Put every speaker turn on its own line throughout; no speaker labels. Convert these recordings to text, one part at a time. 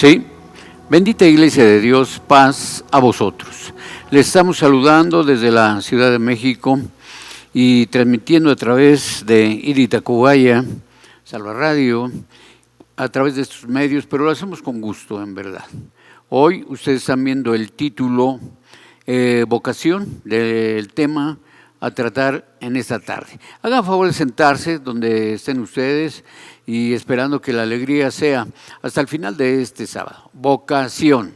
Sí, bendita Iglesia de Dios, paz a vosotros. Les estamos saludando desde la Ciudad de México y transmitiendo a través de Iritacubaya, Salva Radio, a través de estos medios, pero lo hacemos con gusto, en verdad. Hoy ustedes están viendo el título vocación del tema a tratar en esta tarde. Hagan favor de sentarse donde estén ustedes y esperando que la alegría sea hasta el final de este sábado. Vocación.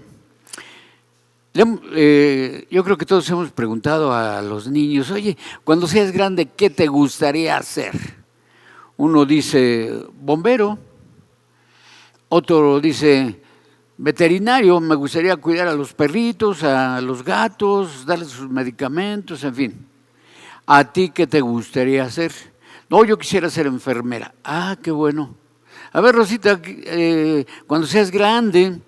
Yo creo que todos hemos preguntado a los niños, oye, cuando seas grande, ¿qué te gustaría hacer? Uno dice, bombero. Otro dice, veterinario, me gustaría cuidar a los perritos, a los gatos, darles sus medicamentos, en fin. ¿A ti qué te gustaría hacer? No, yo quisiera ser enfermera. Ah, qué bueno. A ver, Rosita, cuando seas grande,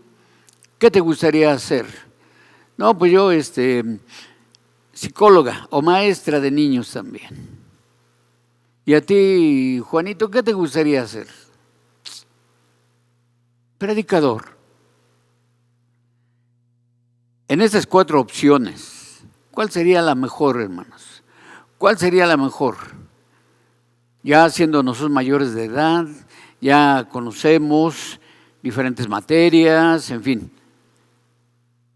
¿qué te gustaría hacer? No, pues yo, psicóloga o maestra de niños también. ¿Y a ti, Juanito, qué te gustaría hacer? Predicador. En estas 4 opciones, ¿cuál sería la mejor, hermanos? ¿Cuál sería la mejor? Ya siendo nosotros mayores de edad, ya conocemos diferentes materias, en fin.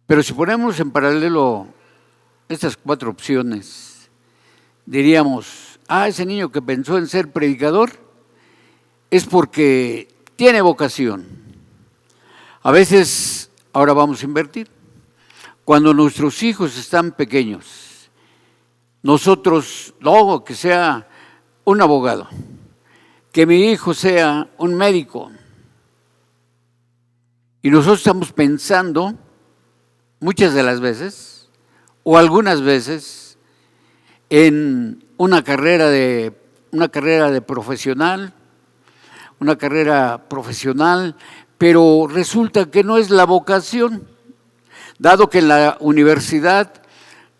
Pero si ponemos en paralelo estas 4 opciones, diríamos, ese niño que pensó en ser predicador es porque tiene vocación. A veces, ahora vamos a invertir. Cuando nuestros hijos están pequeños, nosotros, luego que sea un abogado, que mi hijo sea un médico, y nosotros estamos pensando, muchas de las veces, o algunas veces, en una carrera de profesional, pero resulta que no es la vocación, dado que en la universidad,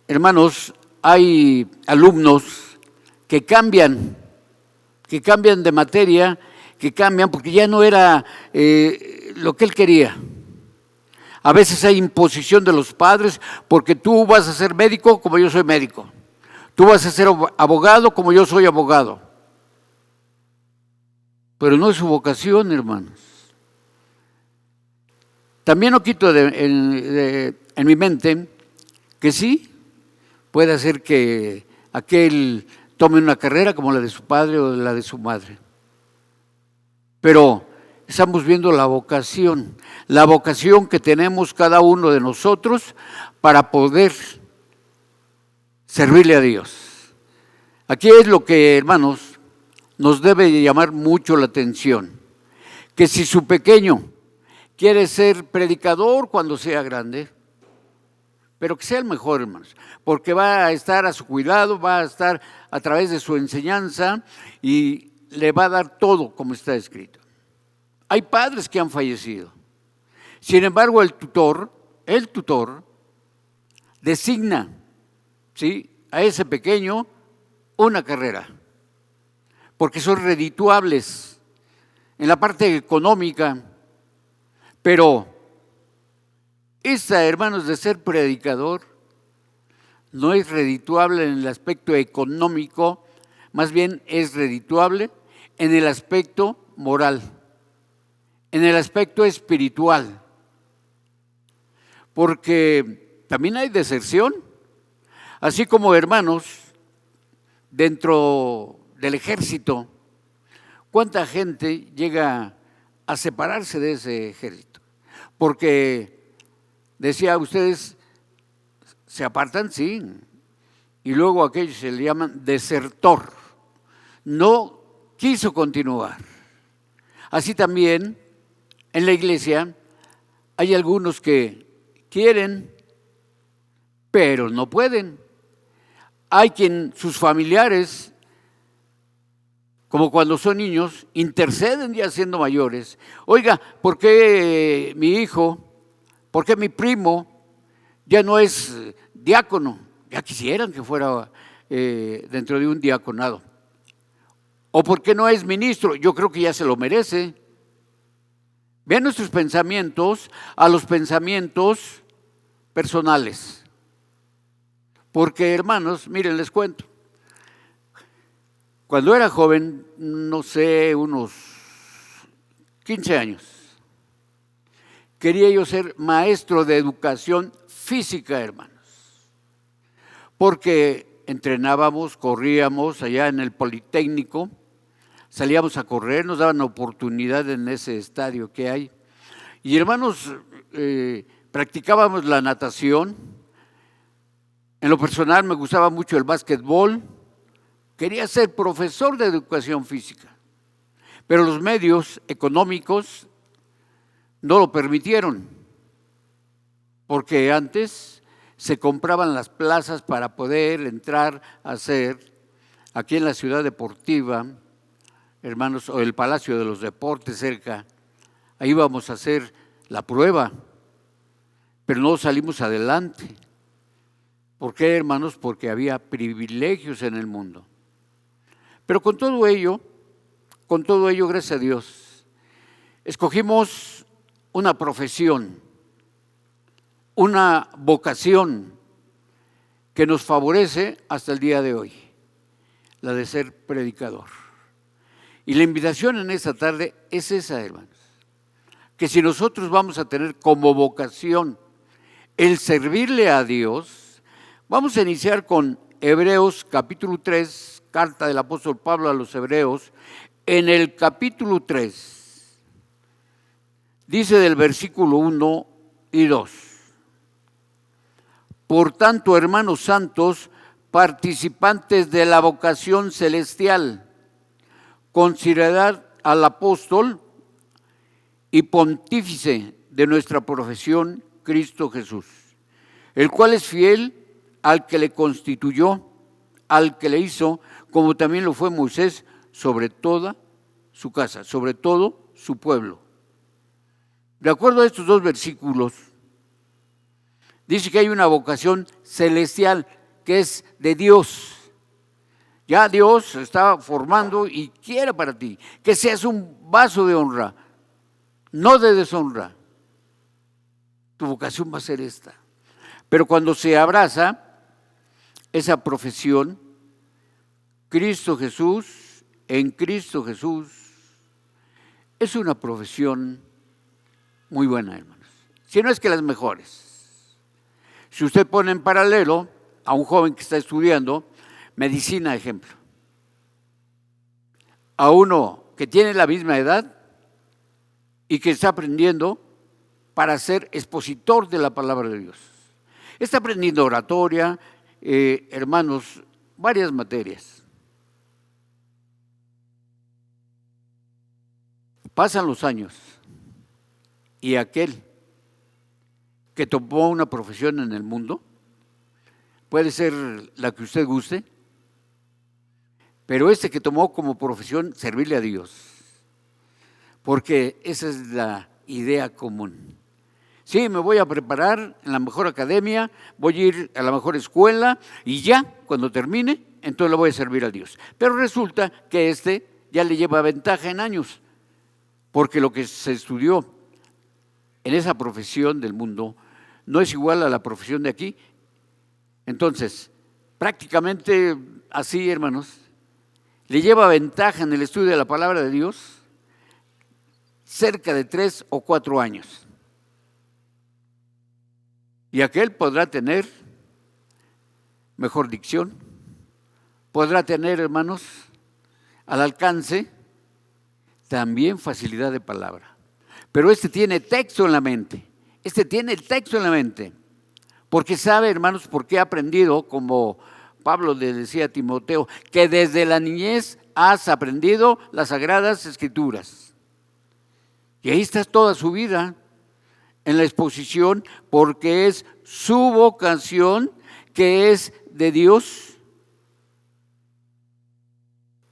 hermanos, hay alumnos que cambian de materia, porque ya no era lo que él quería. A veces hay imposición de los padres, porque tú vas a ser médico como yo soy médico. Tú vas a ser abogado como yo soy abogado. Pero no es su vocación, hermanos. También no quito en mi mente que sí, puede ser que aquel tome una carrera como la de su padre o la de su madre. Pero estamos viendo la vocación que tenemos cada uno de nosotros para poder servirle a Dios. Aquí es lo que, hermanos, nos debe llamar mucho la atención, que si su pequeño quiere ser predicador cuando sea grande, pero que sea el mejor, hermanos, porque va a estar a su cuidado, va a estar a través de su enseñanza y le va a dar todo como está escrito. Hay padres que han fallecido. Sin embargo, el tutor designa, ¿sí?, a ese pequeño una carrera, porque son redituables en la parte económica, pero esa, hermanos, de ser predicador no es redituable en el aspecto económico, más bien es redituable en el aspecto moral, en el aspecto espiritual, porque también hay deserción, así como, hermanos, dentro del ejército, ¿cuánta gente llega a separarse de ese ejército? Porque decía, ustedes se apartan, sí, y luego aquellos se le llaman desertor, no quiso continuar. Así también en la iglesia hay algunos que quieren, pero no pueden. Hay quien, sus familiares, como cuando son niños, interceden ya siendo mayores. Oiga, ¿por qué mi hijo, por qué mi primo ya no es diácono? Ya quisieran que fuera dentro de un diaconado. ¿O por qué no es ministro? Yo creo que ya se lo merece. Vean nuestros pensamientos a los pensamientos personales. Porque, hermanos, miren, les cuento. Cuando era joven, no sé, unos 15 años, quería yo ser maestro de educación física, hermanos. Porque entrenábamos, corríamos allá en el Politécnico, salíamos a correr, nos daban oportunidad en ese estadio que hay. Y hermanos, practicábamos la natación. En lo personal me gustaba mucho el básquetbol. Quería ser profesor de educación física, pero los medios económicos no lo permitieron, porque antes se compraban las plazas para poder entrar a hacer, aquí en la ciudad deportiva, hermanos, o el Palacio de los Deportes cerca, ahí íbamos a hacer la prueba, pero no salimos adelante. ¿Por qué, hermanos? Porque había privilegios en el mundo. Pero con todo ello, gracias a Dios, escogimos una profesión, una vocación que nos favorece hasta el día de hoy, la de ser predicador. Y la invitación en esta tarde es esa, hermanos, que si nosotros vamos a tener como vocación el servirle a Dios, vamos a iniciar con Hebreos capítulo 3, carta del apóstol Pablo a los Hebreos, en el capítulo 3, dice del versículo 1 y 2. Por tanto, hermanos santos, participantes de la vocación celestial, considerad al apóstol y pontífice de nuestra profesión, Cristo Jesús, el cual es fiel al que le constituyó, al que le hizo, como también lo fue Moisés, sobre toda su casa, sobre todo su pueblo. De acuerdo a estos dos versículos, dice que hay una vocación celestial que es de Dios. Ya Dios está formando y quiere para ti que seas un vaso de honra, no de deshonra. Tu vocación va a ser esta. Pero cuando se abraza esa profesión, Cristo Jesús, en Cristo Jesús, es una profesión muy buena, hermanos. Si no es que las mejores. Si usted pone en paralelo a un joven que está estudiando medicina, ejemplo, a uno que tiene la misma edad y que está aprendiendo para ser expositor de la palabra de Dios. Está aprendiendo oratoria, hermanos, varias materias. Pasan los años y aquel que tomó una profesión en el mundo, puede ser la que usted guste, pero este que tomó como profesión servirle a Dios, porque esa es la idea común. Sí, me voy a preparar en la mejor academia, voy a ir a la mejor escuela y ya, cuando termine, entonces le voy a servir a Dios. Pero resulta que este ya le lleva ventaja en años, porque lo que se estudió en esa profesión del mundo no es igual a la profesión de aquí. Entonces, prácticamente así, hermanos, le lleva ventaja en el estudio de la palabra de Dios cerca de 3 o 4 años. Y aquel podrá tener mejor dicción, podrá tener, hermanos, al alcance también facilidad de palabra. Pero este tiene texto en la mente, porque sabe, hermanos, porque ha aprendido, como Pablo le decía a Timoteo, que desde la niñez has aprendido las sagradas escrituras. Y ahí está toda su vida en la exposición, porque es su vocación, que es de Dios.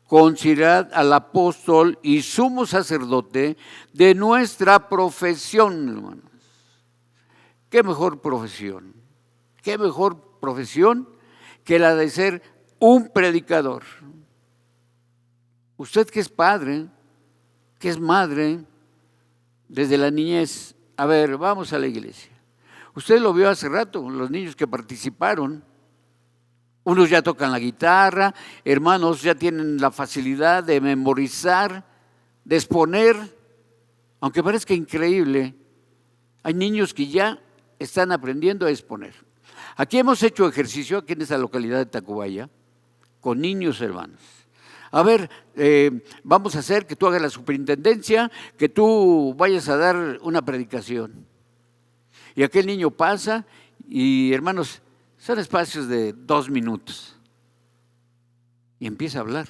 Considerad al apóstol y sumo sacerdote de nuestra profesión, hermanos. ¿Qué mejor profesión? ¿Qué mejor profesión que la de ser un predicador? Usted que es padre, que es madre, desde la niñez. A ver, vamos a la iglesia. Usted lo vio hace rato, los niños que participaron. Unos ya tocan la guitarra, hermanos ya tienen la facilidad de memorizar, de exponer, aunque parezca increíble, hay niños que ya están aprendiendo a exponer. Aquí hemos hecho ejercicio, aquí en esta localidad de Tacubaya, con niños, hermanos. A ver, vamos a hacer que tú hagas la superintendencia, que tú vayas a dar una predicación. Y aquel niño pasa y, hermanos, son espacios de 2 minutos. Y empieza a hablar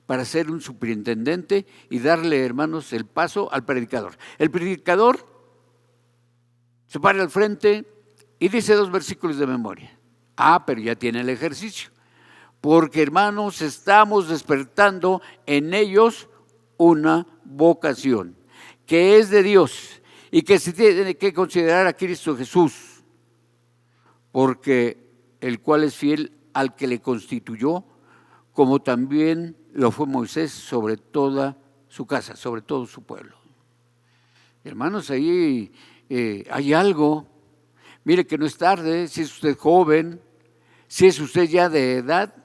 para ser un superintendente y darle, hermanos, el paso al predicador. El predicador se para al frente y dice 2 versículos de memoria. Pero ya tiene el ejercicio. Porque, hermanos, estamos despertando en ellos una vocación que es de Dios y que se tiene que considerar a Cristo Jesús, porque el cual es fiel al que le constituyó, como también lo fue Moisés sobre toda su casa, sobre todo su pueblo. Hermanos, ahí hay algo. Mire que no es tarde, si es usted joven, si es usted ya de edad,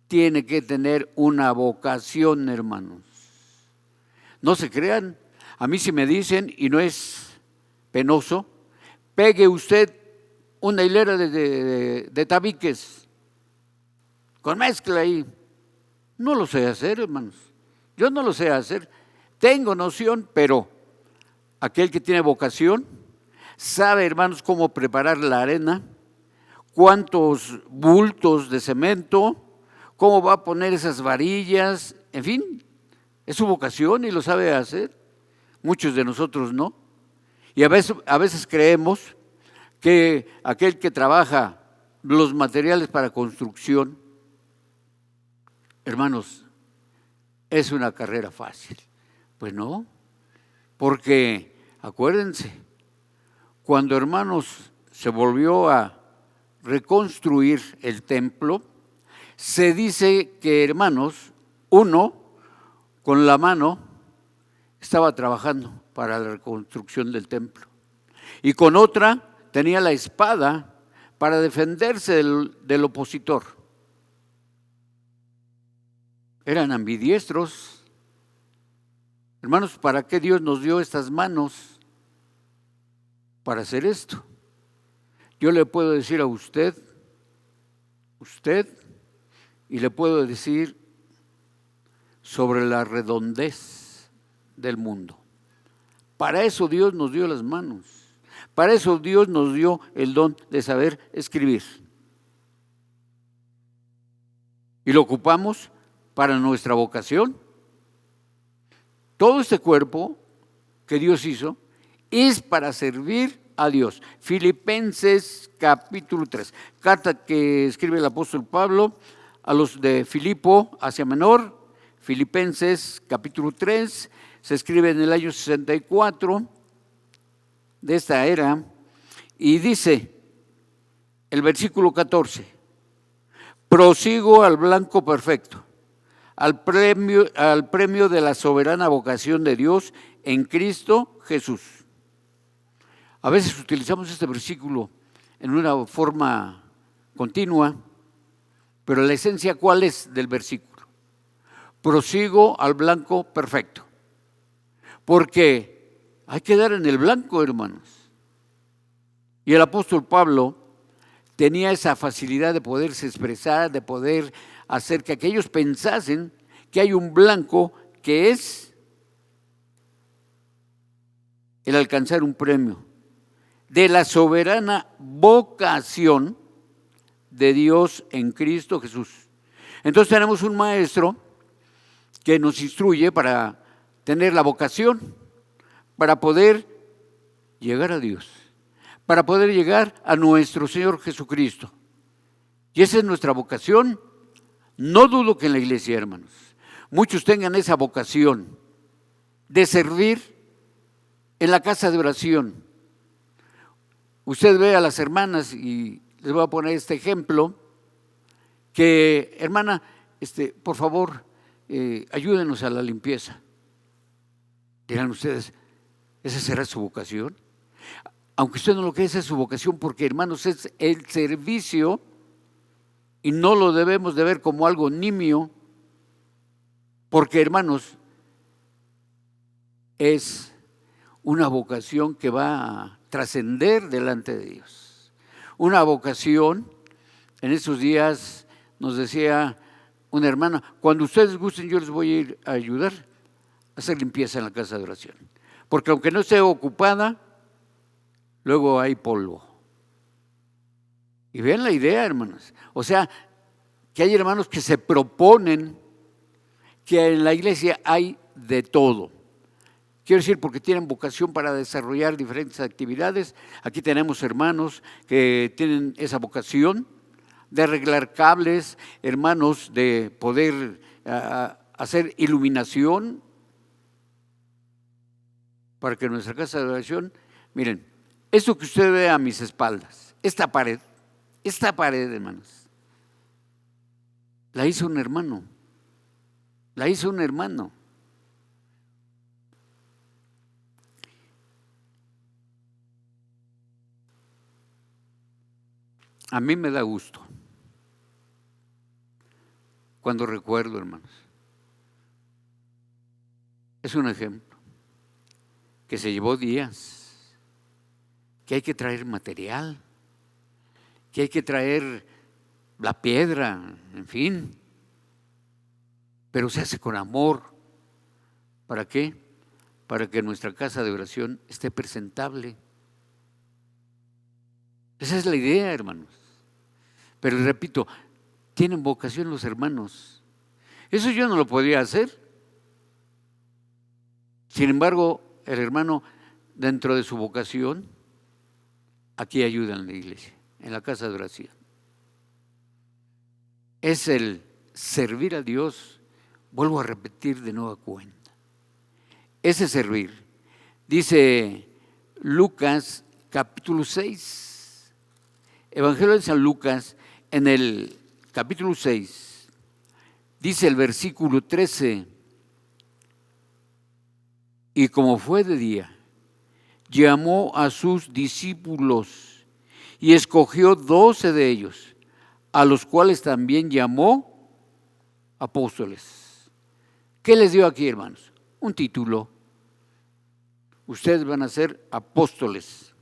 tiene que tener una vocación, hermanos. No se crean, a mí si me dicen, y no es penoso, pegue usted una hilera de tabiques con mezcla ahí. No lo sé hacer, hermanos. Yo no lo sé hacer. Tengo noción, pero aquel que tiene vocación sabe, hermanos, cómo preparar la arena, cuántos bultos de cemento, cómo va a poner esas varillas, en fin, es su vocación y lo sabe hacer. Muchos de nosotros no. Y a veces creemos que aquel que trabaja los materiales para construcción, hermanos, es una carrera fácil. Pues no, porque acuérdense, cuando, hermanos, se volvió a reconstruir el templo, se dice que, hermanos, uno con la mano estaba trabajando para la reconstrucción del templo y con otra tenía la espada para defenderse del opositor. Eran ambidiestros. Hermanos, ¿para qué Dios nos dio estas manos? Para hacer esto. Yo le puedo decir a usted, y le puedo decir sobre la redondez del mundo. Para eso Dios nos dio las manos. Para eso Dios nos dio el don de saber escribir. Y lo ocupamos para nuestra vocación. Todo este cuerpo que Dios hizo es para servir a Dios. Filipenses capítulo 3, carta que escribe el apóstol Pablo a los de Filipo, Asia Menor. Filipenses capítulo 3, se escribe en el año 64 de esta era, y dice el versículo 14: prosigo al blanco perfecto, al premio de la soberana vocación de Dios en Cristo Jesús. A veces utilizamos este versículo en una forma continua, pero la esencia, ¿cuál es del versículo? Prosigo al blanco perfecto, porque hay que dar en el blanco, hermanos. Y el apóstol Pablo tenía esa facilidad de poderse expresar, de poder hacer que aquellos pensasen que hay un blanco que es el alcanzar un premio de la soberana vocación de Dios en Cristo Jesús. Entonces tenemos un maestro que nos instruye para tener la vocación, para poder llegar a Dios, para poder llegar a nuestro Señor Jesucristo. Y esa es nuestra vocación. No dudo que en la iglesia, hermanos, muchos tengan esa vocación de servir en la casa de oración. Usted ve a las hermanas, y les voy a poner este ejemplo, que, hermana, por favor, ayúdenos a la limpieza. Dirán ustedes, ¿Esa será su vocación? Aunque usted no lo cree, esa es su vocación, porque hermanos, es el servicio y no lo debemos de ver como algo nimio, porque hermanos, es una vocación que va a trascender delante de Dios. Una vocación, en estos días nos decía una hermana, cuando ustedes gusten yo les voy a ir a ayudar a hacer limpieza en la casa de oración, porque aunque no esté ocupada, luego hay polvo. Y vean la idea, hermanos. O sea, que hay hermanos que se proponen que en la iglesia hay de todo. Quiero decir, porque tienen vocación para desarrollar diferentes actividades. Aquí tenemos hermanos que tienen esa vocación de arreglar cables, hermanos de poder hacer iluminación para que nuestra casa de oración, miren, esto que usted ve a mis espaldas, esta pared, hermanos, la hizo un hermano, A mí me da gusto cuando recuerdo, hermanos. Es un ejemplo que se llevó días, que hay que traer material, que hay que traer la piedra, en fin, pero se hace con amor. ¿Para qué? Para que nuestra casa de oración esté presentable. Esa es la idea, hermanos. Pero repito, tienen vocación los hermanos. Eso yo no lo podría hacer. Sin embargo, el hermano, dentro de su vocación, aquí ayuda en la iglesia, en la casa de oración. Es el servir a Dios, vuelvo a repetir de nueva cuenta. Ese servir. Dice Lucas capítulo 6, Evangelio de San Lucas, en el capítulo 6, dice el versículo 13, y como fue de día, llamó a sus discípulos y escogió 12 de ellos, a los cuales también llamó apóstoles. ¿Qué les dio aquí, hermanos? Un título. Ustedes van a ser apóstoles.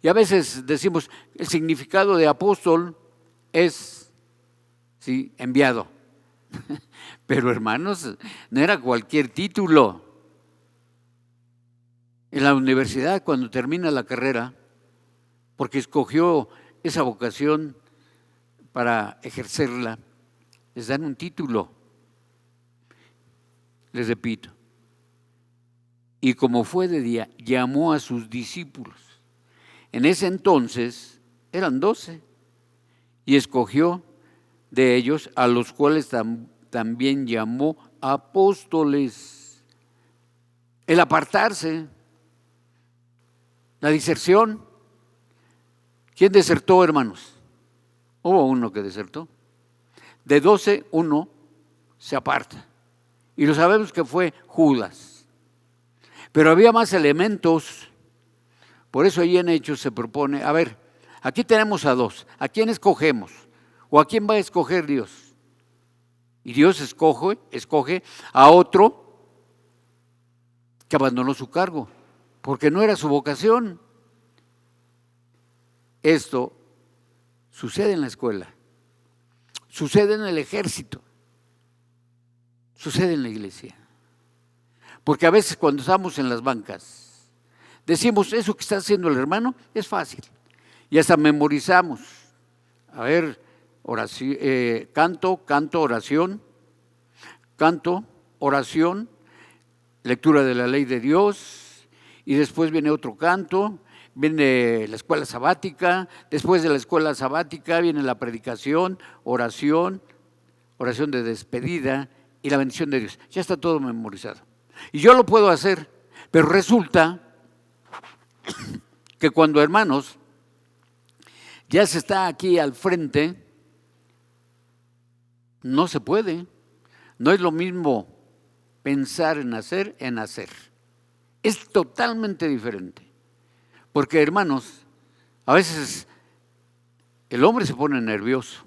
Y a veces decimos, el significado de apóstol es, sí, enviado. Pero hermanos, no era cualquier título. En la universidad, cuando termina la carrera, porque escogió esa vocación para ejercerla, les dan un título. Les repito, y como fue de día, llamó a sus discípulos. En ese entonces eran 12 y escogió de ellos a los cuales también llamó apóstoles. El apartarse, la diserción. ¿Quién desertó, hermanos? Hubo uno que desertó. De 12, uno se aparta. Y lo sabemos que fue Judas. Pero había más elementos. Por eso ahí en Hechos se propone, a ver, aquí tenemos a 2. ¿A quién escogemos? ¿O a quién va a escoger Dios? Y Dios escoge a otro que abandonó su cargo, porque no era su vocación. Esto sucede en la escuela, sucede en el ejército, sucede en la iglesia. Porque a veces cuando estamos en las bancas, decimos, eso que está haciendo el hermano es fácil. Y hasta memorizamos. A ver, oración, canto, oración, lectura de la ley de Dios, y después viene otro canto, viene la escuela sabática, después de la escuela sabática viene la predicación, oración de despedida y la bendición de Dios. Ya está todo memorizado. Y yo lo puedo hacer, pero resulta que cuando, hermanos, ya se está aquí al frente, no se puede. No es lo mismo pensar en hacer. Es totalmente diferente. Porque, hermanos, a veces el hombre se pone nervioso.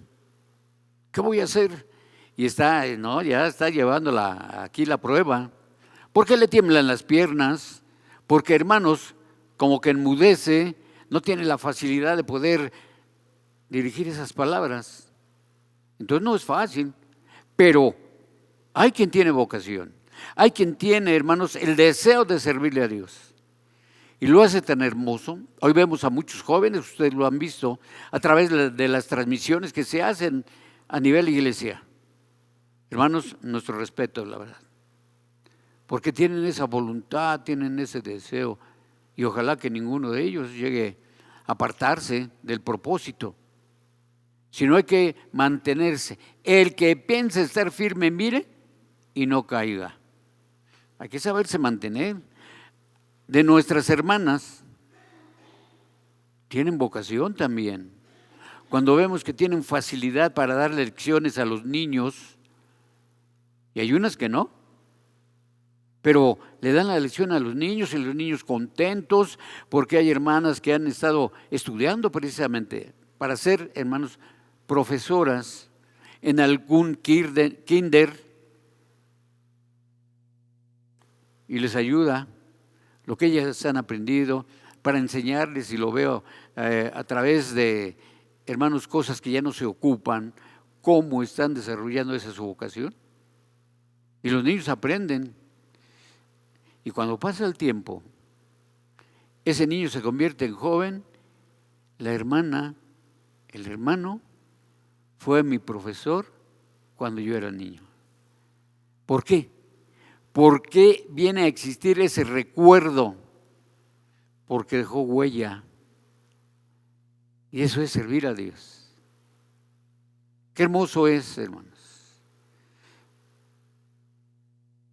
¿Qué voy a hacer? Y ya está llevando aquí la prueba. ¿Por qué le tiemblan las piernas? Porque, hermanos, como que enmudece, no tiene la facilidad de poder dirigir esas palabras. Entonces no es fácil, pero hay quien tiene vocación, hay quien tiene, hermanos, el deseo de servirle a Dios. Y lo hace tan hermoso. Hoy vemos a muchos jóvenes, ustedes lo han visto, a través de las transmisiones que se hacen a nivel iglesia. Hermanos, nuestro respeto, la verdad. Porque tienen esa voluntad, tienen ese deseo. Y ojalá que ninguno de ellos llegue a apartarse del propósito. Sino hay que mantenerse. El que piense estar firme, mire y no caiga. Hay que saberse mantener. De nuestras hermanas, tienen vocación también. Cuando vemos que tienen facilidad para dar lecciones a los niños, y hay unas que no, pero le dan la lección a los niños y los niños contentos, porque hay hermanas que han estado estudiando precisamente para ser, hermanos, profesoras en algún kinder, y les ayuda lo que ellas han aprendido para enseñarles, y lo veo a través de, hermanos, cosas que ya no se ocupan, cómo están desarrollando esa su vocación. Y los niños aprenden. Y cuando pasa el tiempo, ese niño se convierte en joven, la hermana, el hermano, fue mi profesor cuando yo era niño. ¿Por qué? ¿Por qué viene a existir ese recuerdo? Porque dejó huella. Y eso es servir a Dios. Qué hermoso es, hermanos.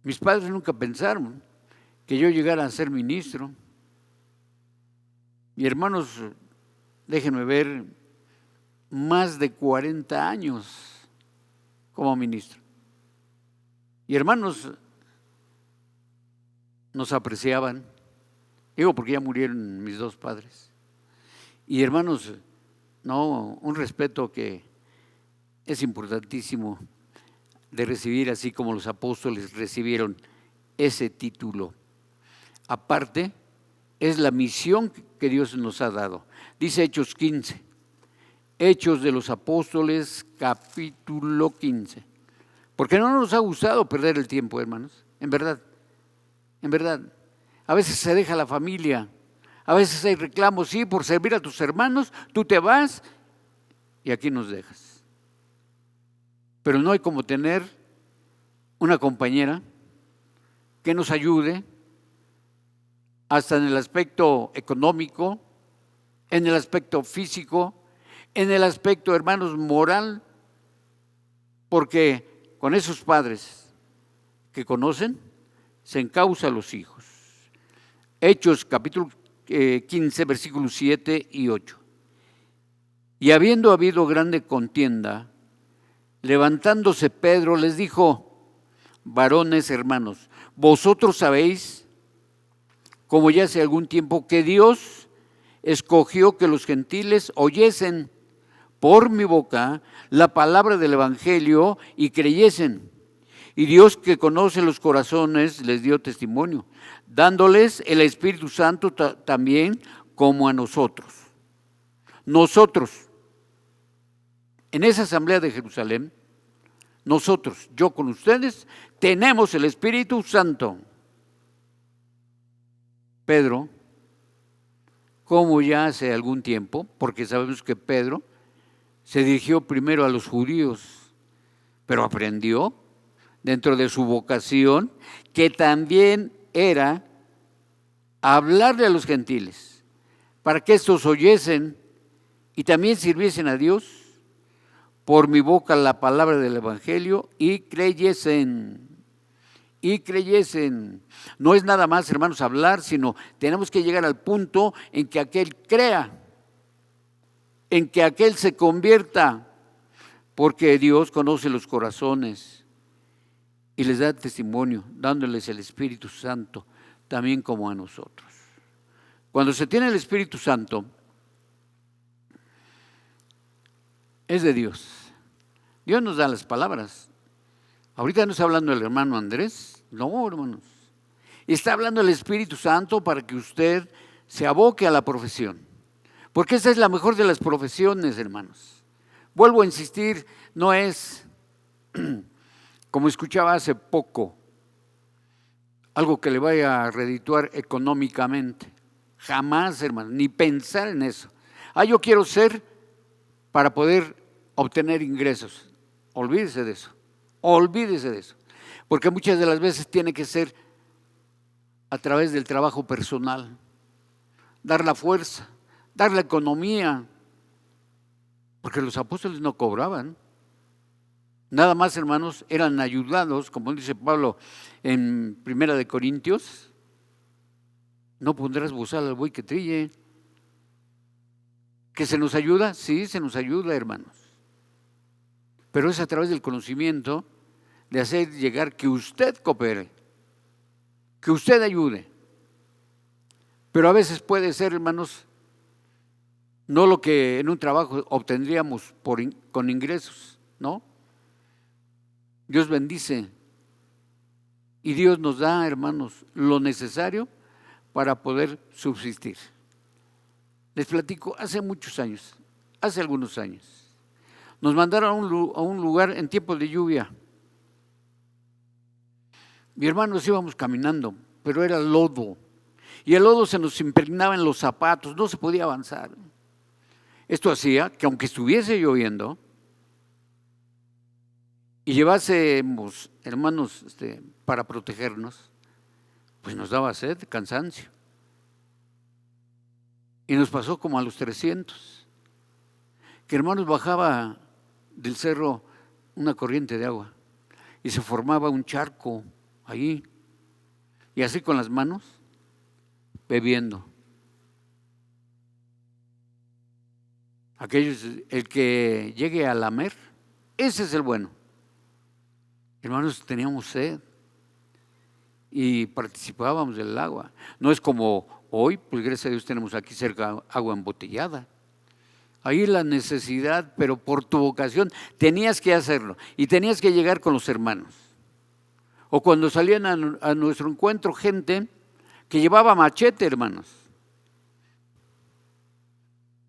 Mis padres nunca pensaron que yo llegara a ser ministro. Y hermanos, déjenme ver, más de 40 años como ministro. Y hermanos, nos apreciaban, digo porque ya murieron mis dos padres. Y hermanos, no, un respeto que es importantísimo de recibir, así como los apóstoles recibieron ese título. Aparte, es la misión que Dios nos ha dado. Dice Hechos 15, Hechos de los Apóstoles, capítulo 15. Porque no nos ha gustado perder el tiempo, hermanos, en verdad. En verdad, a veces se deja la familia, a veces hay reclamos, sí, por servir a tus hermanos, tú te vas y aquí nos dejas. Pero no hay como tener una compañera que nos ayude hasta en el aspecto económico, en el aspecto físico, en el aspecto, hermanos, moral, porque con esos padres que conocen, se encausa a los hijos. Hechos capítulo 15, versículos 7 y 8. Y habiendo habido grande contienda, levantándose Pedro les dijo: varones hermanos, vosotros sabéis, como ya hace algún tiempo, que Dios escogió que los gentiles oyesen por mi boca la palabra del evangelio y creyesen. Y Dios, que conoce los corazones, les dio testimonio, dándoles el Espíritu Santo también como a nosotros. Nosotros, en esa asamblea de Jerusalén, nosotros, yo con ustedes, tenemos el Espíritu Santo. Pedro, como ya hace algún tiempo, porque sabemos que Pedro se dirigió primero a los judíos, pero aprendió dentro de su vocación, que también era hablarle a los gentiles, para que estos oyesen y también sirviesen a Dios por mi boca la palabra del evangelio y creyesen. Y creyesen. No es nada más, hermanos, hablar, sino tenemos que llegar al punto en que aquel crea, en que aquel se convierta, porque Dios conoce los corazones y les da testimonio, dándoles el Espíritu Santo también como a nosotros. Cuando se tiene el Espíritu Santo, es de Dios. Dios nos da las palabras. Ahorita no está hablando el hermano Andrés, no, hermanos. Está hablando el Espíritu Santo para que usted se aboque a la profesión. Porque esa es la mejor de las profesiones, hermanos. Vuelvo a insistir, no es, como escuchaba hace poco, algo que le vaya a redituar económicamente. Jamás, hermano, ni pensar en eso. Yo quiero ser para poder obtener ingresos. Olvídese de eso. Olvídese de eso. Porque muchas de las veces tiene que ser a través del trabajo personal. Dar la fuerza, dar la economía. Porque los apóstoles no cobraban. Nada más, hermanos, eran ayudados, como dice Pablo en 1 Corintios, no pondrás bozal al buey que trille. ¿Que se nos ayuda? Sí, se nos ayuda, hermanos. Pero es a través del conocimiento de hacer llegar que usted coopere, que usted ayude. Pero a veces puede ser, hermanos, no lo que en un trabajo obtendríamos con ingresos, ¿no? Dios bendice y Dios nos da, hermanos, lo necesario para poder subsistir. Les platico, hace muchos años, hace algunos años, nos mandaron a un lugar en tiempos de lluvia. Mi hermano nos íbamos caminando, pero era lodo. Y el lodo se nos impregnaba en los zapatos, no se podía avanzar. Esto hacía que aunque estuviese lloviendo y llevásemos, hermanos, para protegernos, pues nos daba sed, cansancio. Y nos pasó como a los 300, que hermanos bajaba del cerro una corriente de agua y se formaba un charco ahí, y así con las manos, bebiendo. El que llegue a lamer, ese es el bueno. Hermanos, teníamos sed y participábamos del agua. No es como hoy, pues gracias a Dios tenemos aquí cerca agua embotellada. Ahí la necesidad, pero por tu vocación tenías que hacerlo y tenías que llegar con los hermanos. O cuando salían a nuestro encuentro gente que llevaba machete, hermanos.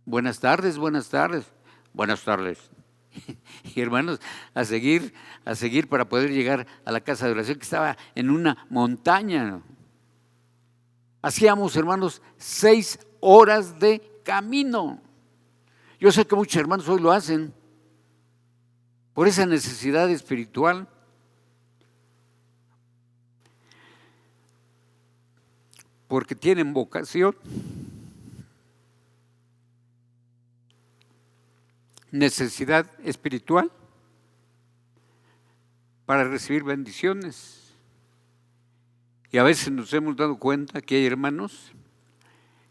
Buenas tardes, buenas tardes, buenas tardes. Y hermanos, a seguir para poder llegar a la casa de oración que estaba en una montaña. Hacíamos, hermanos, 6 horas de camino. Yo sé que muchos hermanos hoy lo hacen por esa necesidad espiritual. Porque tienen vocación, necesidad espiritual para recibir bendiciones. Y a veces nos hemos dado cuenta que hay hermanos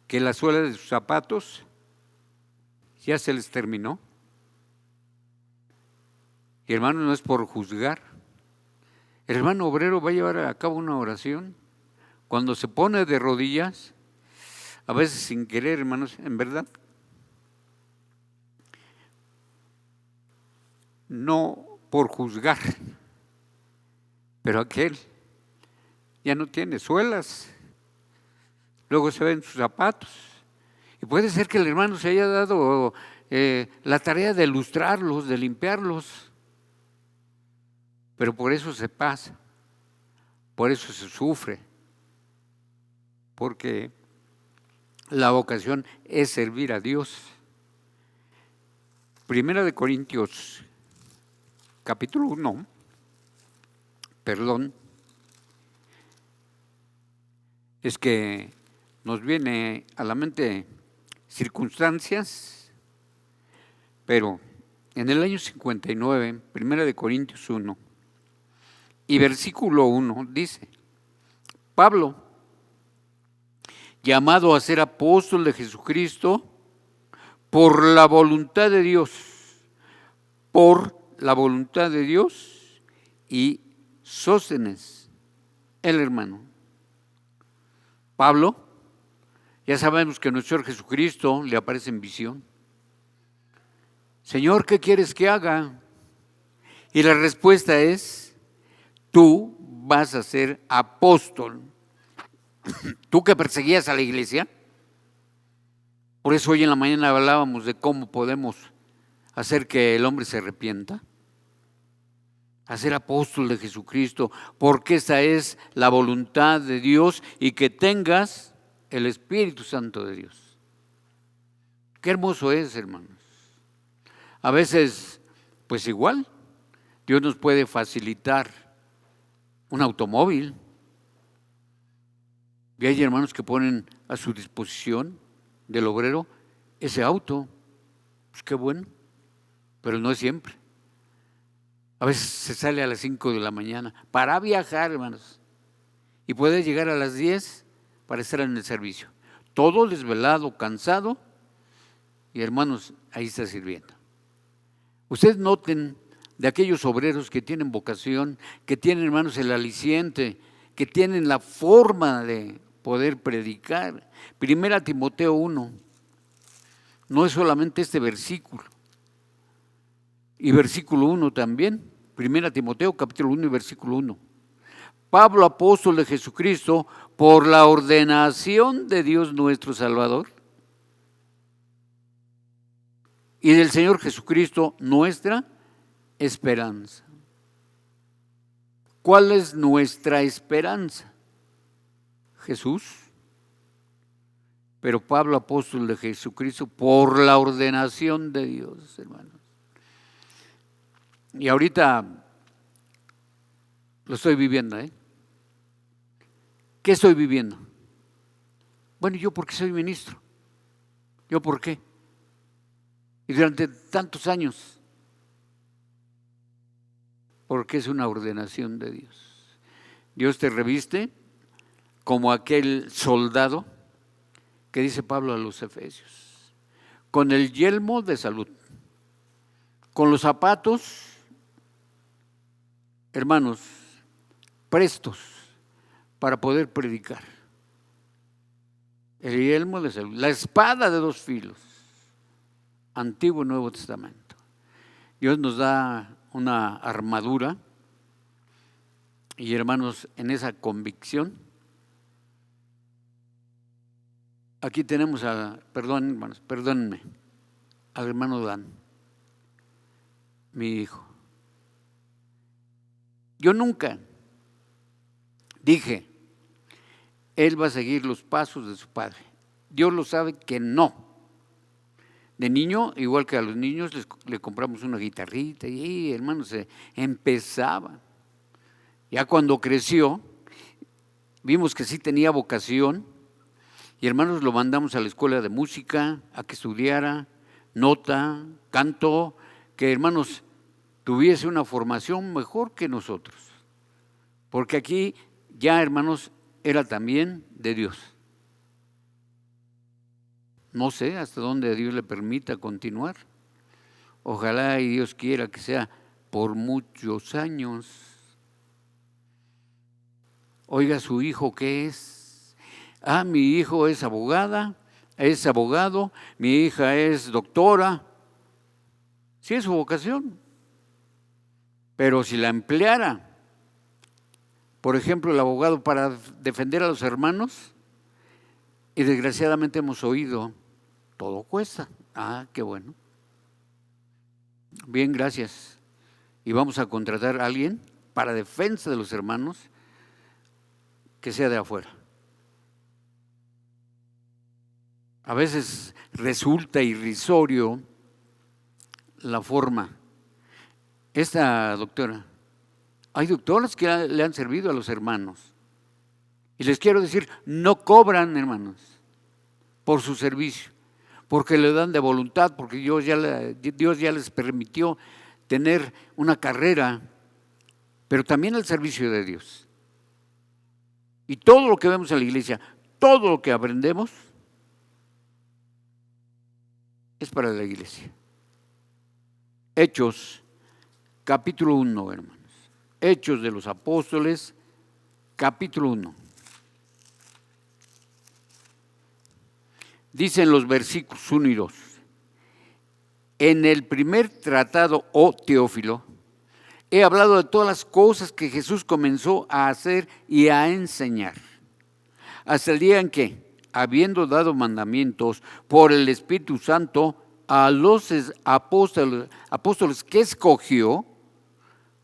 que la suela de sus zapatos ya se les terminó. Y hermano, no es por juzgar. El hermano obrero va a llevar a cabo una oración. Cuando se pone de rodillas, a veces sin querer, hermanos, en verdad, no por juzgar, pero aquel ya no tiene suelas, luego se ven sus zapatos, y puede ser que el hermano se haya dado la tarea de lustrarlos, de limpiarlos, pero por eso se pasa, por eso se sufre, porque la vocación es servir a Dios. 1 Corintios, capítulo 1, es que nos viene a la mente circunstancias, pero en el año 59, 1 Corintios 1, y versículo 1 dice: Pablo, llamado a ser apóstol de Jesucristo por la voluntad de Dios, y Sóstenes, el hermano. Pablo, ya sabemos que nuestro Señor Jesucristo le aparece en visión. Señor, ¿qué quieres que haga? Y la respuesta es, tú vas a ser apóstol. Tú que perseguías a la iglesia. Por eso hoy en la mañana hablábamos de cómo podemos hacer que el hombre se arrepienta. Hacer apóstol de Jesucristo, porque esa es la voluntad de Dios y que tengas el Espíritu Santo de Dios. Qué hermoso es, hermanos. A veces, pues igual, Dios nos puede facilitar un automóvil. Y hay hermanos que ponen a su disposición del obrero ese auto. Pues qué bueno, pero no es siempre. A veces se sale a las 5 de la mañana para viajar, hermanos, y puede llegar a las 10 para estar en el servicio. Todo desvelado, cansado, y hermanos, ahí está sirviendo. Ustedes noten de aquellos obreros que tienen vocación, que tienen, hermanos, el aliciente, que tienen la forma de poder predicar. 1 Timoteo 1, no es solamente este versículo, y versículo 1 también, 1 Timoteo capítulo 1 y versículo 1. Pablo, apóstol de Jesucristo, por la ordenación de Dios nuestro Salvador y del Señor Jesucristo, nuestra esperanza. ¿Cuál es nuestra esperanza? Jesús. Pero Pablo, apóstol de Jesucristo, por la ordenación de Dios, hermanos. Y ahorita lo estoy viviendo, ¿eh? ¿Qué estoy viviendo? Bueno, yo porque soy ministro. ¿Yo por qué? Y durante tantos años, porque es una ordenación de Dios. Dios te reviste como aquel soldado que dice Pablo a los Efesios, con el yelmo de salud, con los zapatos, hermanos, prestos para poder predicar. El yelmo de salud, la espada de dos filos, Antiguo y Nuevo Testamento. Dios nos da una armadura y, hermanos, en esa convicción, aquí tenemos perdón, hermanos, perdónenme, al hermano Dan, mi hijo. Yo nunca dije, él va a seguir los pasos de su padre. Dios lo sabe que no. De niño, igual que a los niños, le compramos una guitarrita y hermanos, se empezaba. Ya cuando creció, vimos que sí tenía vocación y, hermanos, lo mandamos a la escuela de música, a que estudiara nota, canto, que, hermanos, tuviese una formación mejor que nosotros. Porque aquí ya, hermanos, era también de Dios. No sé hasta dónde Dios le permita continuar. Ojalá y Dios quiera que sea por muchos años. Oiga, ¿su hijo qué es? Mi hijo es abogada, es abogado, mi hija es doctora. Sí es su vocación. Pero si la empleara, por ejemplo, el abogado para defender a los hermanos, y desgraciadamente hemos oído, todo cuesta. Qué bueno. Bien, gracias. Y vamos a contratar a alguien para defensa de los hermanos que sea de afuera. A veces resulta irrisorio la forma. Esta doctora, hay doctoras que le han servido a los hermanos. Y les quiero decir, no cobran, hermanos, por su servicio, porque le dan de voluntad, porque Dios ya les permitió tener una carrera, pero también el servicio de Dios. Y todo lo que vemos en la iglesia, todo lo que aprendemos, es para la iglesia. Hechos, capítulo 1, hermanos. Hechos de los Apóstoles, capítulo 1. Dicen los versículos 1 y 2. En el primer tratado, oh Teófilo, he hablado de todas las cosas que Jesús comenzó a hacer y a enseñar, hasta el día en que, habiendo dado mandamientos por el Espíritu Santo a los apóstoles que escogió,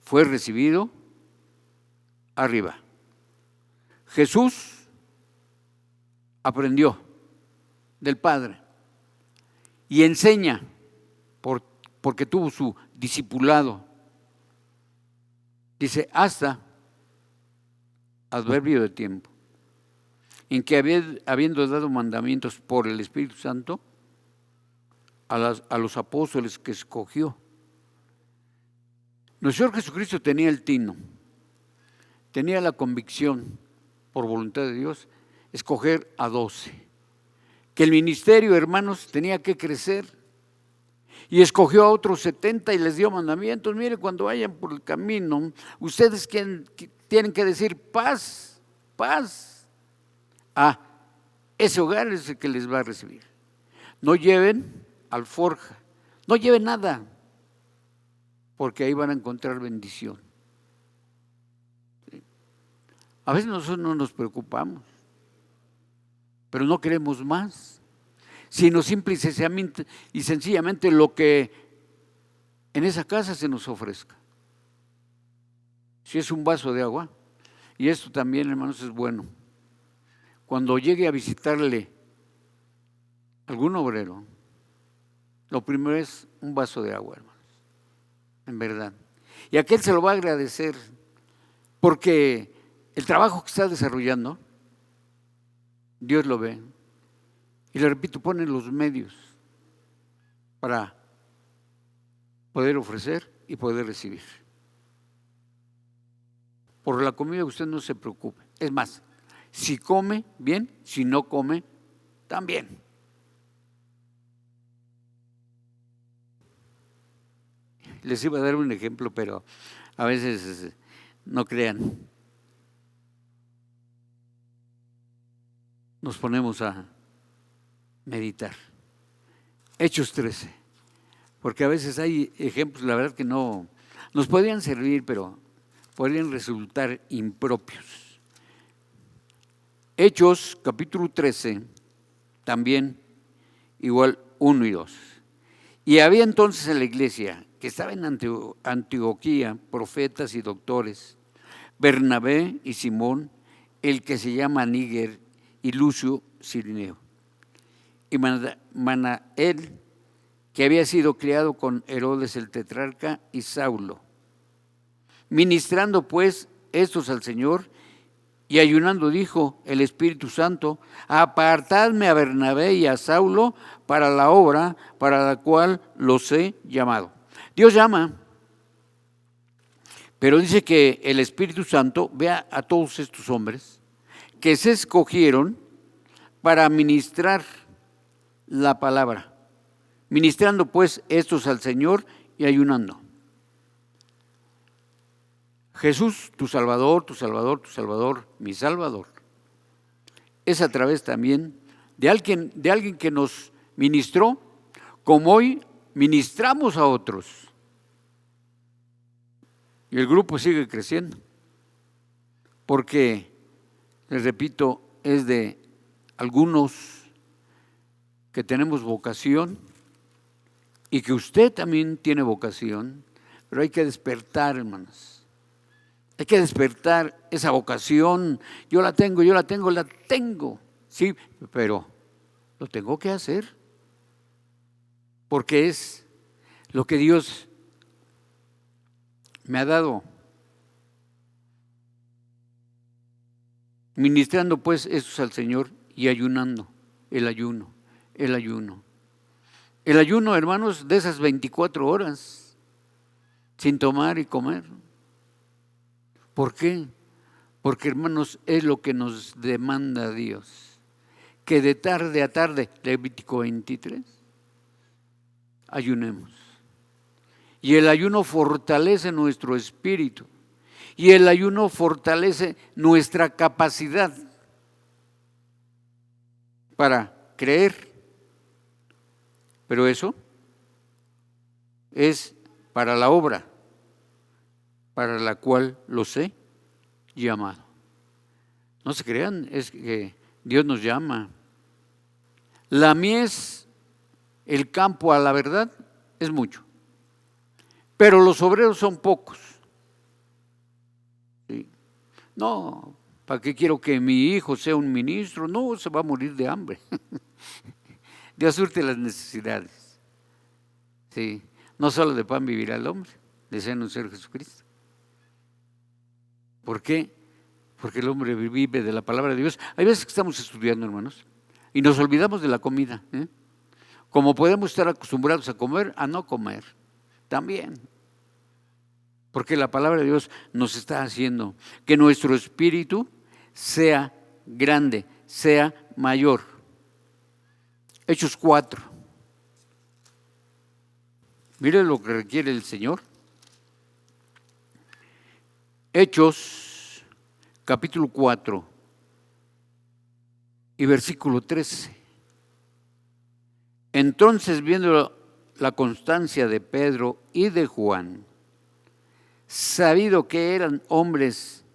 fue recibido arriba. Jesús aprendió del Padre y enseña porque tuvo su discipulado. Dice, hasta adverbio de tiempo, en que habiendo dado mandamientos por el Espíritu Santo a los apóstoles que escogió. Nuestro Señor Jesucristo tenía el tino, tenía la convicción, por voluntad de Dios, escoger a 12. Que el ministerio, hermanos, tenía que crecer. Y escogió a otros 70 y les dio mandamientos. Mire, cuando vayan por el camino, ustedes tienen que decir paz, paz. Ese hogar es el que les va a recibir. No lleven alforja, no lleven nada, porque ahí van a encontrar bendición. A veces nosotros no nos preocupamos, pero no queremos más, sino simple y sencillamente lo que en esa casa se nos ofrezca. Si es un vaso de agua, y esto también, hermanos, es bueno. Cuando llegue a visitarle algún obrero, lo primero es un vaso de agua, hermanos, en verdad. Y aquel se lo va a agradecer, porque el trabajo que está desarrollando, Dios lo ve. Y le repito, pone los medios para poder ofrecer y poder recibir. Por la comida usted no se preocupe. Es más, si come, bien; si no come, también. Les iba a dar un ejemplo, pero a veces no crean. Nos ponemos a meditar. Hechos 13. Porque a veces hay ejemplos, la verdad, que no nos podrían servir, pero podrían resultar impropios. Hechos capítulo 13, también igual 1 y 2. Y había entonces en la iglesia, que estaba en Antioquía, profetas y doctores, Bernabé y Simón, el que se llama Níger, y Lucio Cirineo, y Manael, que había sido criado con Herodes el tetrarca, y Saulo. Ministrando pues estos al Señor y ayunando, dijo el Espíritu Santo: apartadme a Bernabé y a Saulo para la obra para la cual los he llamado. Dios llama, pero dice que el Espíritu Santo ve a todos estos hombres que se escogieron para ministrar la palabra. Ministrando pues estos al Señor y ayunando. Jesús, tu Salvador, tu Salvador, tu Salvador, mi Salvador, es a través también de alguien que nos ministró, como hoy ministramos a otros. Y el grupo sigue creciendo, porque, les repito, es de algunos que tenemos vocación y que usted también tiene vocación, pero hay que despertar, hermanos. Hay que despertar esa vocación. Yo la tengo, sí, pero lo tengo que hacer, porque es lo que Dios me ha dado. Ministrando pues estos al Señor y ayunando, el ayuno. El ayuno, hermanos, de esas 24 horas, sin tomar y comer. ¿Por qué? Porque, hermanos, es lo que nos demanda Dios. Que de tarde a tarde, Levítico 23, ayunemos. Y el ayuno fortalece nuestro espíritu. Y el ayuno fortalece nuestra capacidad para creer pero eso es para la obra para la cual los he llamado. No se crean, es que Dios nos llama. La mies, el campo a la verdad, es mucho, pero los obreros son pocos. ¿Sí? No, ¿para qué quiero que mi hijo sea un ministro? No, se va a morir de hambre. Dios surte las necesidades. Sí, no solo de pan vivirá el hombre, decía nuestro Señor Jesucristo. ¿Por qué? Porque el hombre vive de la palabra de Dios. Hay veces que estamos estudiando, hermanos, y nos olvidamos de la comida. Como podemos estar acostumbrados a comer, a no comer, también. Porque la palabra de Dios nos está haciendo que nuestro espíritu sea grande, sea mayor. Hechos 4. Mire lo que requiere el Señor. Hechos, capítulo 4 y versículo 13. Entonces, viendo la constancia de Pedro y de Juan, sabido que eran hombres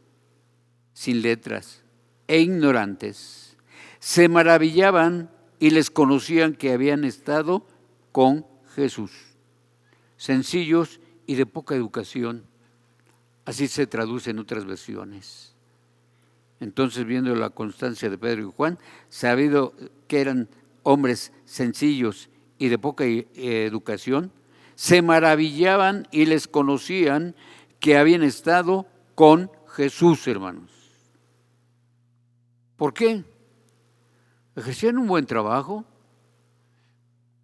sin letras e ignorantes, se maravillaban y les conocían que habían estado con Jesús, sencillos y de poca educación. Así se traduce en otras versiones. Entonces, viendo la constancia de Pedro y Juan, sabido que eran hombres sencillos y de poca educación, se maravillaban y les conocían que habían estado con Jesús, hermanos. ¿Por qué? Ejercían un buen trabajo,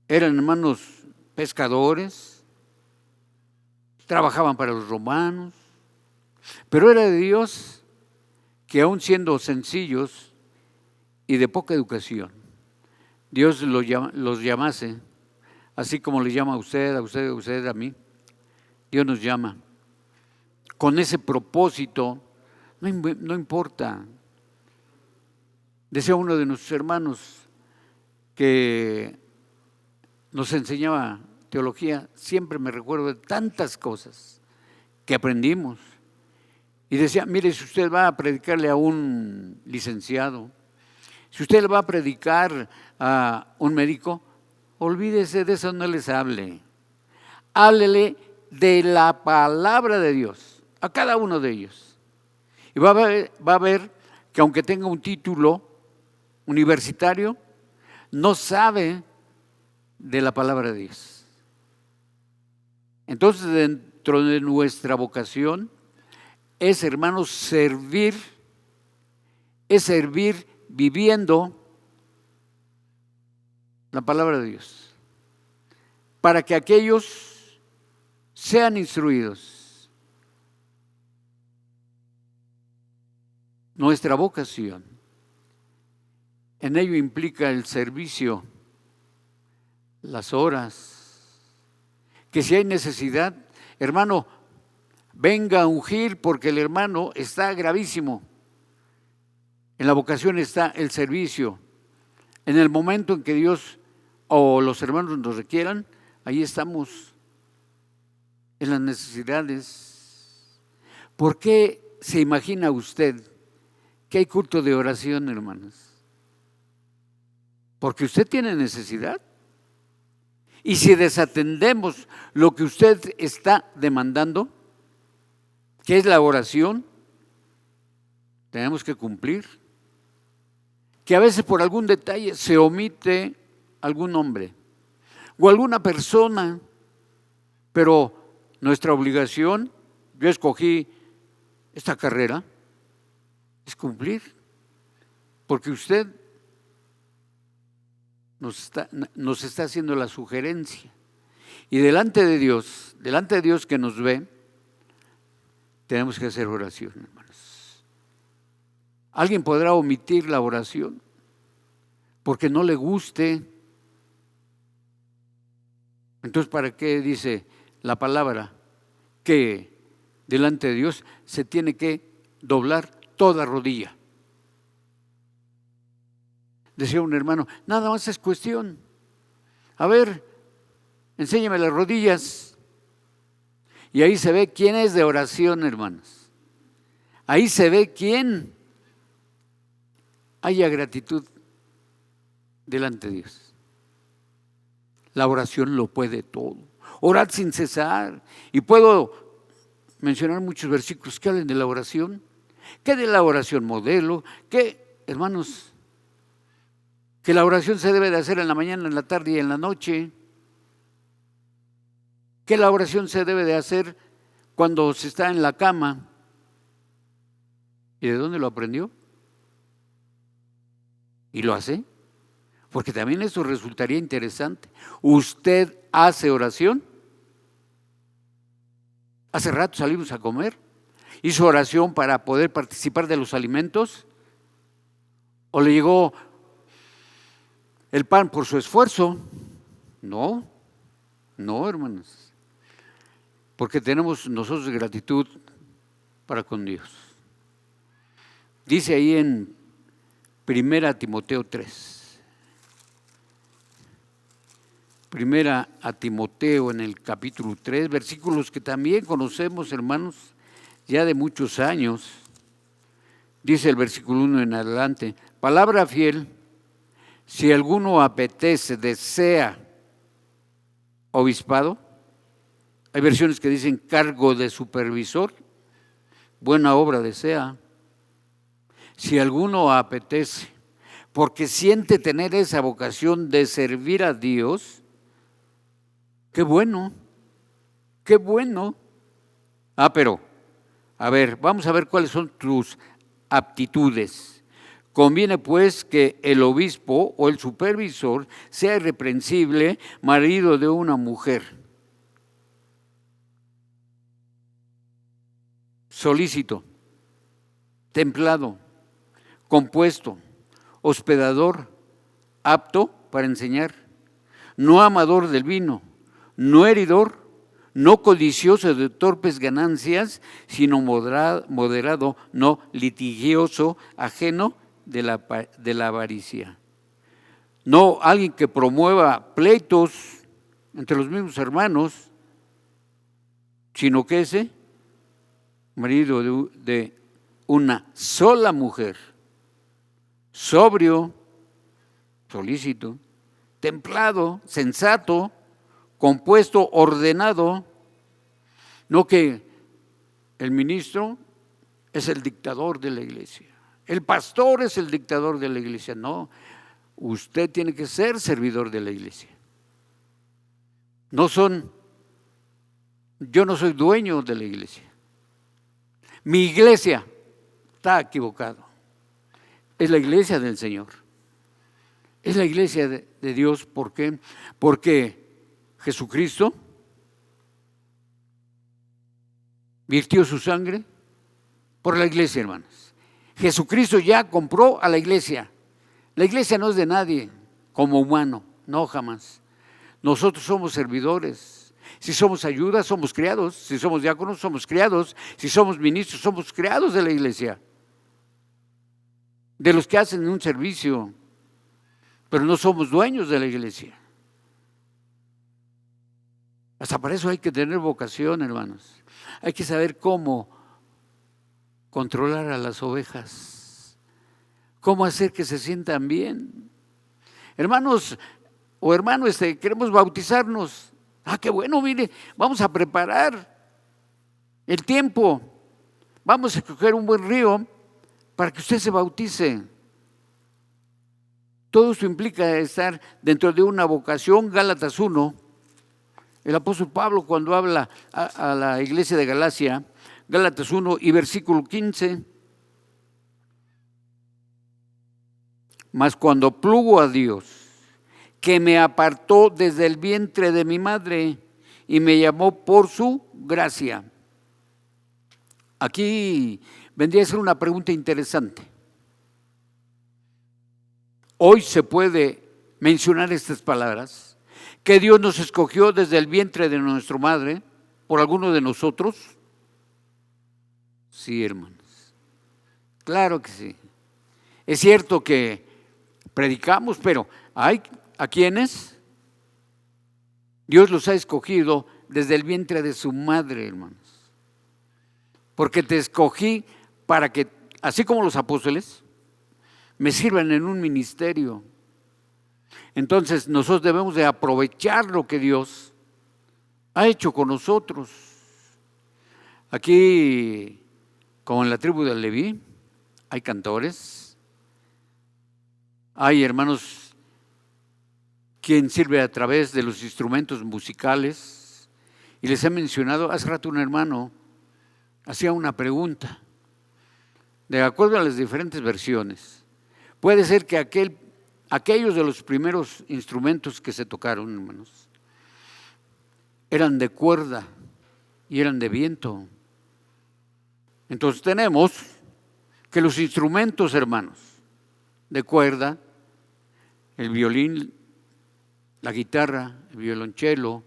eran hermanos pescadores, trabajaban para los romanos, pero era de Dios que aun siendo sencillos y de poca educación, Dios los llamase, así como le llama a usted, a mí. Dios nos llama con ese propósito, no importa. Decía uno de nuestros hermanos que nos enseñaba teología, siempre me recuerdo de tantas cosas que aprendimos. Y decía, mire, si usted va a predicarle a un licenciado, si usted le va a predicar a un médico, olvídese de eso, no les hable. Háblele de la palabra de Dios, a cada uno de ellos. Y va a ver que aunque tenga un título universitario, no sabe de la palabra de Dios. Entonces, dentro de nuestra vocación es, hermanos, servir, viviendo la palabra de Dios, para que aquellos sean instruidos. Nuestra vocación, en ello implica el servicio, las horas, que si hay necesidad, hermano, venga a ungir porque el hermano está gravísimo. En la vocación está el servicio. En el momento en que Dios o los hermanos nos requieran, ahí estamos en las necesidades. ¿Por qué se imagina usted que hay culto de oración, hermanos? Porque usted tiene necesidad. Y si desatendemos lo que usted está demandando, que es la oración, tenemos que cumplir. Que a veces por algún detalle se omite algún nombre o alguna persona, pero nuestra obligación, yo escogí esta carrera, es cumplir, porque usted nos está haciendo la sugerencia. Y delante de Dios que nos ve, tenemos que hacer oración, hermanos. Alguien podrá omitir la oración porque no le guste. Entonces, ¿para qué dice la palabra que delante de Dios se tiene que doblar toda rodilla? Decía un hermano, nada más es cuestión. A ver, enséñame las rodillas. Y ahí se ve quién es de oración, hermanos. Ahí se ve quién haya gratitud delante de Dios. La oración lo puede todo. Orad sin cesar. Y puedo mencionar muchos versículos que hablen de la oración. ¿Qué de la oración modelo? ¿Qué, hermanos? Que la oración se debe de hacer en la mañana, en la tarde y en la noche. Que la oración se debe de hacer cuando se está en la cama. ¿Y de dónde lo aprendió? ¿Y lo hace? Porque también eso resultaría interesante. ¿Usted hace oración? Hace rato salimos a comer. ¿Hizo oración para poder participar de los alimentos? ¿O le llegó el pan por su esfuerzo? No, hermanos. Porque tenemos nosotros gratitud para con Dios. Dice ahí en 1 Timoteo 3. 1 Timoteo en el capítulo 3, versículos que también conocemos, hermanos, ya de muchos años. Dice el versículo 1 en adelante: palabra fiel, si alguno apetece, desea obispado. Hay versiones que dicen cargo de supervisor, buena obra desea. Si alguno apetece, porque siente tener esa vocación de servir a Dios, qué bueno, qué bueno. Pero, a ver, vamos a ver cuáles son tus aptitudes. Conviene pues que el obispo o el supervisor sea irreprensible, marido de una mujer, solícito, templado, compuesto, hospedador, apto para enseñar, no amador del vino, no heridor, no codicioso de torpes ganancias, sino moderado, no litigioso, ajeno de la avaricia. No alguien que promueva pleitos entre los mismos hermanos, sino que ese marido de una sola mujer, sobrio, solícito, templado, sensato, compuesto, ordenado. No que el ministro es el dictador de la iglesia, el pastor es el dictador de la iglesia. No, usted tiene que ser servidor de la iglesia. Yo no soy dueño de la iglesia. Mi iglesia está equivocado. Es la iglesia del Señor. Es la iglesia de Dios. ¿Por qué? Porque Jesucristo virtió su sangre por la iglesia, hermanos. Jesucristo ya compró a la iglesia. La iglesia no es de nadie como humano, no, jamás. Nosotros somos servidores. Si somos ayuda, somos criados. Si somos diáconos, somos criados. Si somos ministros, somos criados de la iglesia. De los que hacen un servicio, pero no somos dueños de la iglesia. Hasta para eso hay que tener vocación, hermanos. Hay que saber cómo controlar a las ovejas, cómo hacer que se sientan bien. Hermanos o hermano, queremos bautizarnos. Qué bueno, mire, vamos a preparar el tiempo. Vamos a escoger un buen río para que usted se bautice. Todo esto implica estar dentro de una vocación. Gálatas 1, el apóstol Pablo cuando habla a la iglesia de Galacia, Gálatas 1 y versículo 15. Mas cuando plugo a Dios, que me apartó desde el vientre de mi madre y me llamó por su gracia. Aquí vendría a ser una pregunta interesante. Hoy se puede mencionar estas palabras, que Dios nos escogió desde el vientre de nuestra madre, por alguno de nosotros. Sí, hermanos, claro que sí. Es cierto que predicamos, pero hay a quienes Dios los ha escogido desde el vientre de su madre, hermanos. Porque te escogí para que, así como los apóstoles, me sirvan en un ministerio. Entonces nosotros debemos de aprovechar lo que Dios ha hecho con nosotros. Aquí, como en la tribu de Leví, hay cantores, hay hermanos quien sirve a través de los instrumentos musicales. Y les he mencionado, hace rato un hermano hacía una pregunta, de acuerdo a las diferentes versiones. Puede ser que aquellos de los primeros instrumentos que se tocaron, hermanos, eran de cuerda y eran de viento. Entonces tenemos que los instrumentos, hermanos, de cuerda, el violín, la guitarra, el violonchelo,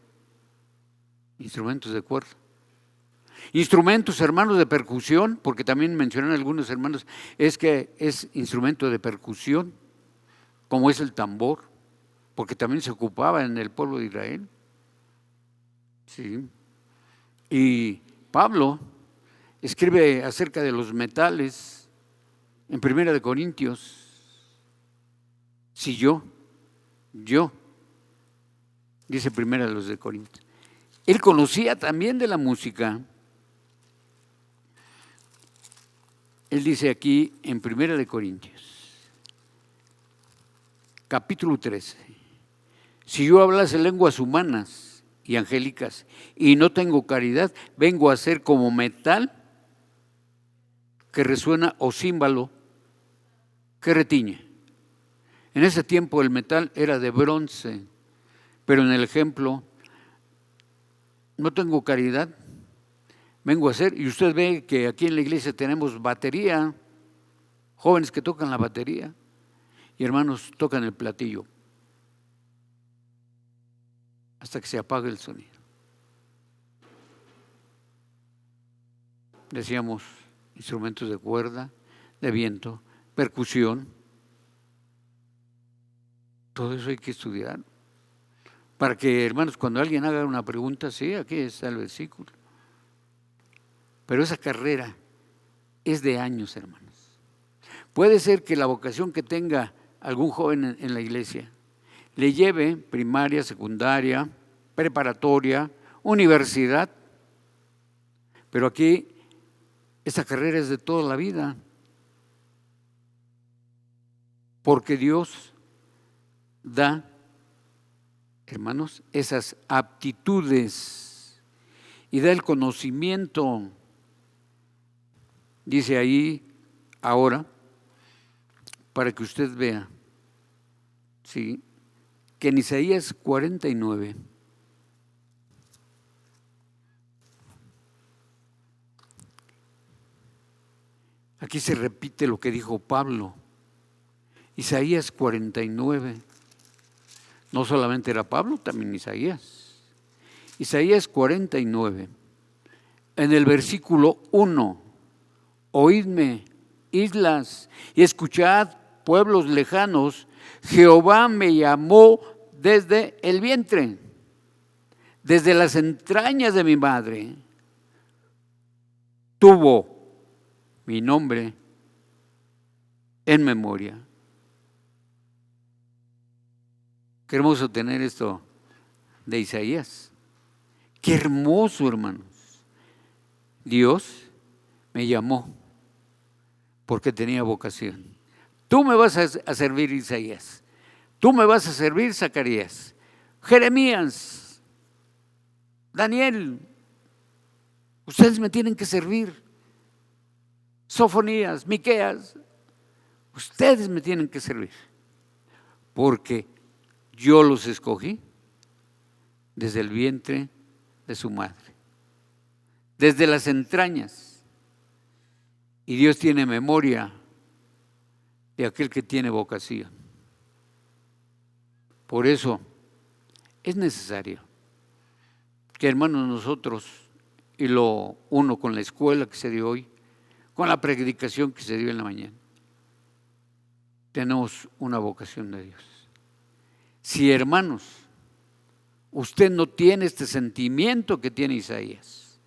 instrumentos de cuerda. Instrumentos, hermanos, de percusión, porque también mencionan algunos hermanos, es que es instrumento de percusión, como es el tambor, porque también se ocupaba en el pueblo de Israel. Sí. Y Pablo escribe acerca de los metales en 1 Corintios. Si yo, dice 1 Corintios. Él conocía también de la música. Él dice aquí en 1 Corintios, capítulo 13, si yo hablase lenguas humanas y angélicas y no tengo caridad, vengo a ser como metal que resuena o címbalo que retiñe. En ese tiempo el metal era de bronce, pero en el ejemplo, no tengo caridad, vengo a ser, y usted ve que aquí en la iglesia tenemos batería, jóvenes que tocan la batería, y hermanos tocan el platillo, hasta que se apague el sonido. Decíamos, instrumentos de cuerda, de viento, percusión, todo eso hay que estudiar. Para que, hermanos, cuando alguien haga una pregunta, sí, aquí está el versículo. Pero esa carrera es de años, hermanos. Puede ser que la vocación que tenga algún joven en la iglesia le lleve primaria, secundaria, preparatoria, universidad, pero aquí esta carrera es de toda la vida, porque Dios da, hermanos, esas aptitudes y da el conocimiento. Dice ahí ahora, para que usted vea, ¿sí?, que en Isaías 49, aquí se repite lo que dijo Pablo. Isaías 49, no solamente era Pablo, también Isaías. Isaías 49, en el versículo 1, oídme, islas, y escuchad, pueblos lejanos, Jehová me llamó desde el vientre, desde las entrañas de mi madre, tuvo mi nombre en memoria. Qué hermoso tener esto de Isaías. Qué hermoso, hermanos. Dios me llamó porque tenía vocación. Tú me vas a servir, Isaías. Tú me vas a servir, Zacarías. Jeremías, Daniel, ustedes me tienen que servir. Sofonías, Miqueas, ustedes me tienen que servir. Porque yo los escogí desde el vientre de su madre, desde las entrañas. Y Dios tiene memoria de aquel que tiene vocación. Por eso es necesario que, hermanos, nosotros, y lo uno con la escuela que se dio hoy, con la predicación que se dio en la mañana, tenemos una vocación de Dios. Si, hermanos, usted no tiene este sentimiento que tiene Isaías,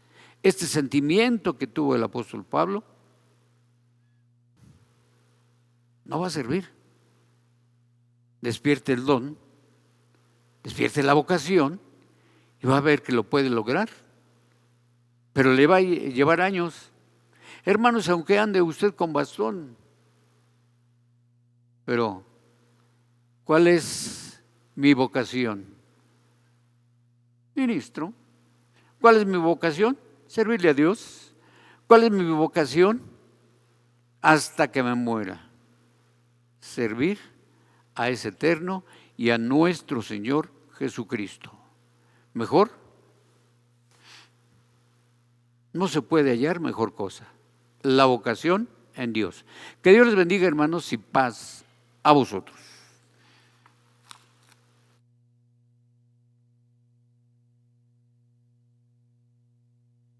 este sentimiento que tuvo el apóstol Pablo, no va a servir. Despierte el don, despierte la vocación y va a ver que lo puede lograr, pero le va a llevar años. Hermanos, aunque ande usted con bastón, pero ¿cuál es mi vocación? Ministro. ¿Cuál es mi vocación? Servirle a Dios. ¿Cuál es mi vocación? Hasta que me muera. Servir a ese eterno y a nuestro Señor Jesucristo. Mejor, no se puede hallar mejor cosa. La vocación en Dios. Que Dios les bendiga, hermanos, y paz a vosotros.